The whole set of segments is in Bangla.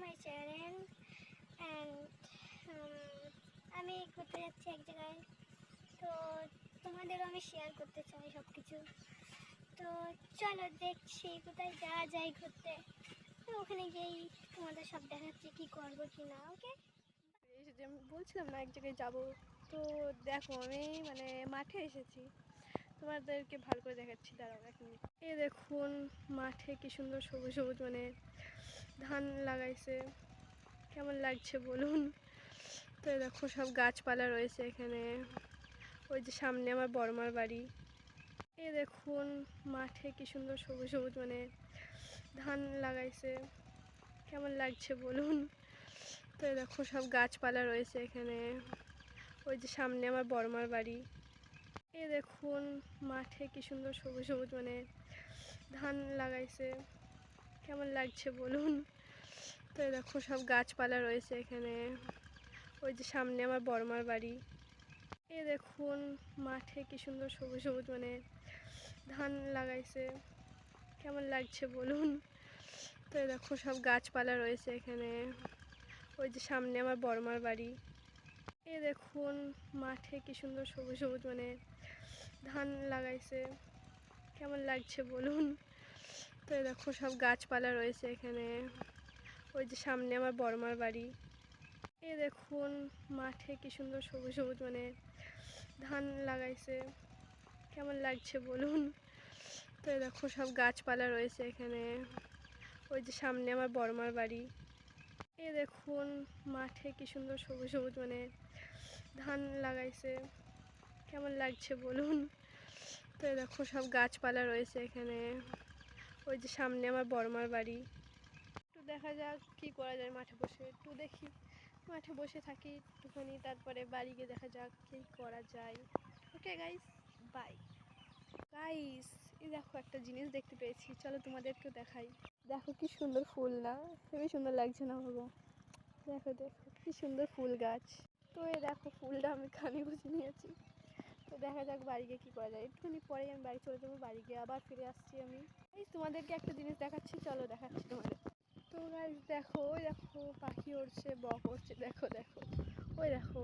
মাই চ্যানেল অ্যান্ড আমি ঘুরতে যাচ্ছি এক জায়গায়। তো তোমাদেরও আমি শেয়ার করতে চাই সব কিছু। তো চলো দেখছি কোথায় যাওয়া যায় ঘুরতে। তো ওখানে গিয়েই তোমাদের সব দেখাচ্ছি কী করবো কি না। ওকে, এই যে আমি বলছিলাম না এক জায়গায় যাব, তো দেখো আমি মানে মাঠে এসেছি, তোমাদেরকে ভালো করে দেখাচ্ছি, দাঁড়াও এক মিনিট। এই দেখুন মাঠে কি সুন্দর সবুজ সবুজ মানে ধান লাগাইছে, কেমন লাগছে বলুন। তো এই দেখো সব গাছপালা রয়েছে এখানে, ওই যে সামনে আমার বড়মার বাড়ি। এই দেখুন মাঠে কি সুন্দর সবুজ সবুজ মানে ধান লাগাইছে, কেমন লাগছে বলুন। তো এই দেখো সব গাছপালা রয়েছে এখানে, ওই যে সামনে আমার বড়মার বাড়ি। এই দেখুন মাঠে কি সুন্দর সবুজ সবুজ মানে ধান লাগাইছে, কেমন লাগছে বলুন। তো এই দেখো সব গাছপালা রয়েছে এখানে, ওই যে সামনে আমার বড়মার বাড়ি। এই দেখুন মাঠে কি সুন্দর সবুজ সবুজ মানে ধান লাগাইছে, কেমন লাগছে বলুন। তো এই দেখো সব গাছপালা রয়েছে এখানে, ওই যে সামনে আমার বড়মার বাড়ি। এই দেখুন মাঠে কি সুন্দর সবুজ সবুজ মানে ধান লাগাইছে, কেমন লাগছে বলুন। তো এই দেখো সব গাছপালা রয়েছে এখানে, ওই যে সামনে আমার বড়মার বাড়ি। এই দেখুন মাঠে কি সুন্দর সবুজ সবুজ মানে ধান লাগাইছে, কেমন লাগছে বলুন। তো এই দেখো সব গাছপালা রয়েছে এখানে, ওই যে সামনে আমার বড়মার বাড়ি। এই দেখুন মাঠে কি সুন্দর সবুজ সবুজ মানে ধান লাগাইছে, কেমন লাগছে বলুন। তো এই দেখো সব গাছপালা রয়েছে এখানে, ওই যে সামনে আমার বড়মার বাড়ি। একটু দেখা যাক কি করা যায়, মাঠে বসে একটু দেখি, মাঠে বসে থাকি একটুখানি, তারপরে বাড়ি গিয়ে দেখা যাক কি করা যায়। Okay guys, by. গাইস, এই দেখো একটা জিনিস দেখতে পেয়েছি, চলো তোমাদেরকেও দেখাই। দেখো কি সুন্দর ফুল না, খুবই সুন্দর লাগছে না বাবা? দেখো দেখো কি সুন্দর ফুল গাছ। তো এই দেখো ফুলটা আমি কানে গুঁজে নিয়েছি। তো দেখা যাক বাড়ি গিয়ে কী করা যায়। একটুখানি পরেই আমি বাড়ি চলে যাবো, বাড়ি গিয়ে আবার ফিরে আসছি আমি। এই তোমাদেরকে একটা জিনিস দেখাচ্ছি, চলো দেখাচ্ছি তোমাদের। তো গাইস দেখো, ওই দেখো পাখি উড়ছে, বক উড়ছে, দেখো দেখো ওই দেখো।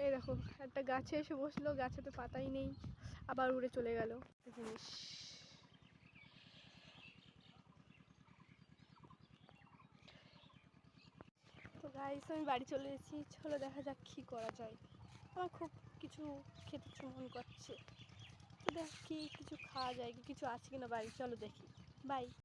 এই দেখো একটা গাছে এসে বসলো, গাছে তো পাতাই নেই, আবার উড়ে চলে গেল জিনিস। তো গাইস আমি বাড়ি চলে এসেছি, চলো দেখা যাক কী করা যায়। আমার খুব কিছু খেতে মন করছে, তো দেখি কিছু খাওয়া যায়, কিছু আছে কিনা বাড়ি, চলো দেখি। বাই।